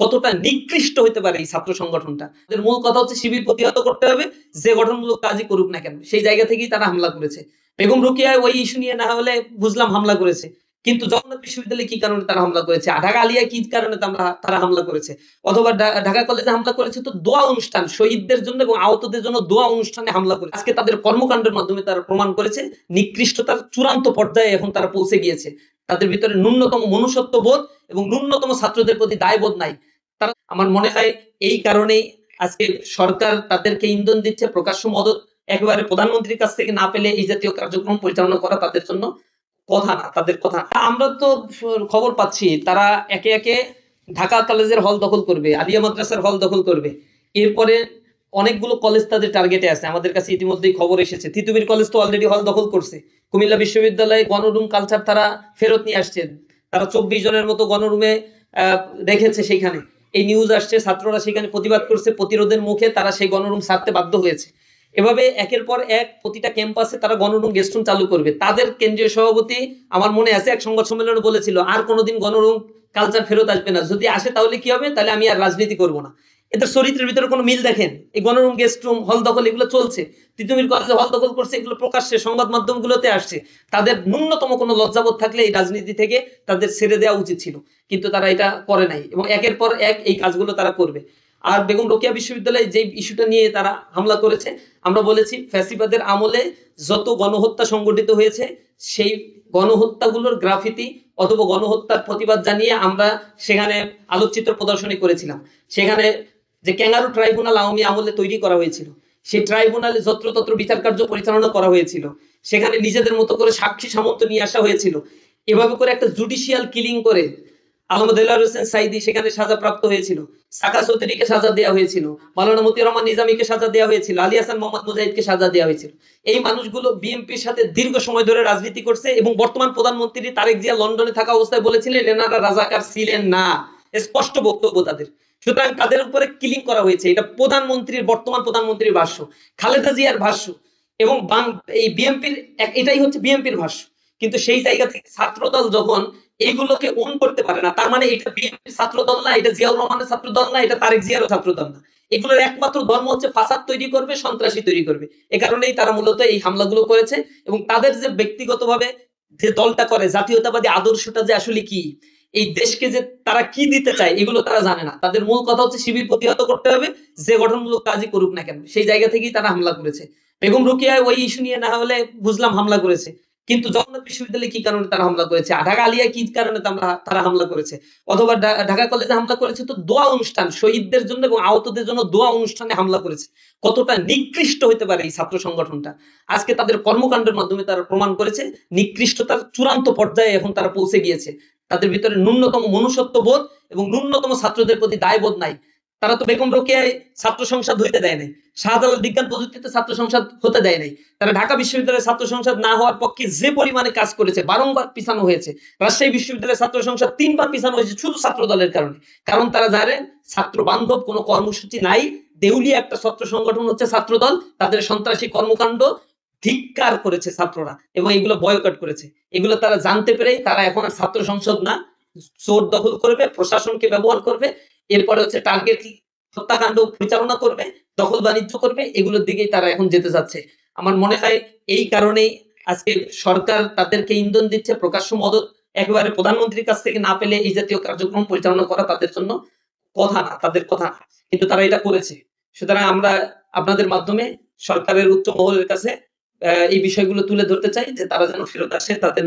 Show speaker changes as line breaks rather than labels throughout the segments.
কতটা নিকৃষ্ট হতে পারে এই ছাত্র সংগঠনটা। এদের মূল কথা হচ্ছে শিবির প্রতিহত করতে হবে, যে গঠনমূলক কাজই করুক না কেন। সেই জায়গা থেকেই তারা হামলা করেছে। বেগম রোকেয়া ওই ইস্যু নিয়ে না হলে বুঝলাম হামলা করেছে, কিন্তু জগন্নাথ বিশ্ববিদ্যালয়ে কি কারণে তারা হামলা করেছে, ঢাকা আলিয়া কি কারণে তারা হামলা করেছে, অথবা ঢাকা কলেজে হামলা করেছে তো দোয়া অনুষ্ঠান, শহীদদের জন্য এবং আহতদের জন্য দোয়া অনুষ্ঠানে হামলা করেছে। আজকে তাদের কর্মকাণ্ডের মাধ্যমে তারা প্রমাণ করেছে নিকৃষ্টতার চূড়ান্ত পর্যায়ে এখন তারা পৌঁছে গিয়েছে। তাদের ভিতরে ন্যূনতম মনুষ্যত্ব বোধ এবং ন্যূনতম ছাত্রদের প্রতি দায়বোধ নাই। তারা, আমার মনে হয় এই কারণেই আজকে সরকার তাদেরকে ইন্ধন দিচ্ছে। প্রকাশ্য মদত একেবারে প্রধানমন্ত্রীর কাছ থেকে না পেলে এই জাতীয় কার্যক্রম পরিচালনা করা তাদের জন্য কথা না, তাদের কথা। আমরা তো খবর পাচ্ছি তারা একে একে ঢাকা কলেজের হল দখল করবে, আলিয়া মাদ্রাসার হল দখল করবে। এরপরে অনেকগুলো কলেজ তাদের টার্গেটে আছে, আমাদের কাছে ইতিমধ্যেই খবর এসেছে। তিতুমির কলেজ তো অলরেডি হল দখল করছে। কুমিল্লা বিশ্ববিদ্যালয়ে গণরুম কালচার তারা ফেরত নিয়ে আসছে। তারা 24 জনের মতো গণরুমে রেখেছে। সেখানে এই নিউজ আসছে, ছাত্ররা সেখানে প্রতিবাদ করছে, প্রতিরোধের মুখে তারা সেই গণরুম ছাড়তে বাধ্য হয়েছে। এভাবে একের পর এক প্রতিটা ক্যাম্পাসে তারা গণরুম গেস্ট রুম চালু করবে। তাদের কেন্দ্রীয় সভাপতি আমার মনে আছে এক সংবাদ সম্মেলনে বলেছিল, আর কোনোদিন গণরুম কালচার ফেরত আসবে না, যদি আসে তাহলে কি হবে, তাহলে আমি আর রাজনীতি করব না। এদের চরিত্রের ভিতরে কোনো মিল দেখেন? এই গণরুম গেস্ট রুম হল দখল এগুলো চলছে, তিতুমির কলেজে হল দখল করছে, এগুলো প্রকাশ্যে সংবাদ মাধ্যমগুলোতে আসছে। তাদের ন্যূনতম কোনো লজ্জাবোধ থাকলে এই রাজনীতি থেকে তাদের ছেড়ে দেওয়া উচিত ছিল, কিন্তু তারা এটা করে নাই এবং একের পর এক এই কাজগুলো তারা করবে। আর বেগম রোকেয়া বিশ্ববিদ্যালয়ে যে ইস্যুটা নিয়ে তারা হামলা করেছে, আমরা বলেছি ফ্যাসিবাদের আমলে যত গণহত্যা সংগঠিত হয়েছে সেই গণহত্যাগুলোর গ্রাফিতি অথবা গণহত্যার প্রতিবাদ জানিয়ে আমরা সেখানে আলোকচিত্র প্রদর্শনী করেছিলাম। সেখানে যে ক্যাঙ্গারু ট্রাইব্যুনাল আওয়ামী আমলে তৈরি করা হয়েছিল, সেই ট্রাইব্যুনালে যত্রতত্র বিচার কার্য পরিচালনা করা হয়েছিল। সেখানে নিজেদের মতো করে সাক্ষী সামন্ত নিয়ে আসা হয়েছিল। এভাবে করে একটা জুডিশিয়াল কিলিং করে আহমদ দেলোয়ার হোসেন সাইদি সেখানে সাজাপ্রাপ্ত হয়েছিল, সাকা চৌধুরীকে সাজা দেওয়া হয়েছিল, মাওলানা মতিউর রহমান নিজামীকে সাজা দেওয়া হয়েছিল, আলী হাসান মোহাম্মদ মুজাহিদকে সাজা দেওয়া হয়েছিল। এই মানুষগুলো বিএনপির সাথে দীর্ঘ সময় ধরে রাজনীতি করছে এবং বর্তমান প্রধানমন্ত্রী তারেক জিয়া লন্ডনে থাকা অবস্থায় বলেছিলেন এনারা রাজাকার ছিলেন না। স্পষ্ট বক্তব্য তাদের। সুতরাং তাদের উপরে কিলিং করা হয়েছে, এটা প্রধানমন্ত্রীর, বর্তমান প্রধানমন্ত্রীর ভাষ্য, খালেদা জিয়ার ভাষ্য এবং এই বিএনপির, এটাই হচ্ছে বিএনপির ভাষ্য। কিন্তু সেই জায়গা থেকে ছাত্রদল যখন এগুলোকে ওন করতে পারে না, তার মানে এটা বিএনপির ছাত্রদল না, এটা জিয়াউর রহমানের ছাত্রদল না, এটা তারেক জিয়ারও ছাত্রদল না। এগুলোর একমাত্র ধর্ম হচ্ছে ফাসাদ তৈরি করবে, সন্ত্রাসী তৈরি করবে। এ কারণেই তারা মূলত এই হামলাগুলো করেছে। এবং তাদের যে ব্যক্তিগতভাবে যে দলটা করে, জাতীয়তাবাদী আদর্শটা যে আসলে কি, এই দেশকে যে তারা কি দিতে চায় এগুলো তারা জানে না। তাদের মূল কথা হচ্ছে শিবির প্রতিহত করতে হবে, যে গঠনমূলক কাজই করুক না কেন। সেই জায়গা থেকেই তারা হামলা করেছে। বেগম রোকেয়া ওই ইস্যু নিয়ে না হলে বুঝলাম হামলা করেছে, কিন্তু জগন্নাথ বিশ্ববিদ্যালয়ে কি কারণে তারা হামলা করেছে, ঢাকা আলিয়া কি কারণে তারা হামলা করেছে, অথবা ঢাকা কলেজে হামলা করেছে তো দোয়া অনুষ্ঠান, শহীদদের জন্য এবং আহতদের জন্য দোয়া অনুষ্ঠানে হামলা করেছে। কতটা নিকৃষ্ট হতে পারে এই ছাত্র সংগঠনটা। আজকে তাদের কর্মকাণ্ডের মাধ্যমে তারা প্রমাণ করেছে নিকৃষ্টতার চূড়ান্ত পর্যায়ে এখন তারা পৌঁছে গিয়েছে। তাদের ভিতরে ন্যূনতম মনুষ্যত্ব বোধ এবং ন্যূনতম ছাত্রদের প্রতি দায়বোধ নাই। তারা তো বেগম রোকেয়ায় ছাত্র সংসদ হইতে দেয় নাই, শাহজালাল বিজ্ঞান প্রযুক্তিতে ছাত্র সংসদ হতে দেয় নাই। তারা ঢাকা বিশ্ববিদ্যালয়ের ছাত্র সংসদ না হওয়ার পক্ষে যে পরিমাণে কাজ করেছে, বারংবার পিছানো হয়েছে। রাজশাহী বিশ্ববিদ্যালয়ের ছাত্র সংসদ 3 বার পিছানো হয়েছে শুধু ছাত্র দলের কারণে। কারণ তারা জানে ছাত্র বান্ধব কোনো কর্মসূচি নাই, দেউলিয়া একটা ছাত্র সংগঠন হচ্ছে ছাত্র দল। তাদের সন্ত্রাসী কর্মকাণ্ড ধিক্কার করেছে ছাত্ররা এবং এগুলো বয়কট করেছে। এগুলো তারা জানতে পেরেই তারা এখন আর ছাত্র সংসদ না, জোর দখল করবে, প্রশাসনকে ব্যবহার করবে, এরপরে হচ্ছে টার্গেট হত্যাকাণ্ড পরিচালনা করবে, দখল বাণিজ্য করবে, এগুলোর দিকেই তারা এখন যেতে যাচ্ছে। আমার মনে হয় এই কারণেই আজকে সরকার তাদেরকে ইন্ধন দিচ্ছে। প্রকাশ্য মদত একেবারে প্রধানমন্ত্রীর কাছ থেকে না পেলে এই জাতীয় কার্যক্রম পরিচালনা করা তাদের জন্য কথা না, তাদের কথা না, কিন্তু তারা এটা করেছে। সুতরাং আমরা আপনাদের মাধ্যমে সরকারের উচ্চ মহলের কাছে এই বিষয়গুলো তুলে ধরতে চাই যে তারা যেন ফেরত আসে তাদের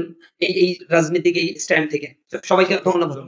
এই রাজনীতিক এই স্ট্যান্ড থেকে। সবাইকে ধন্যবাদ।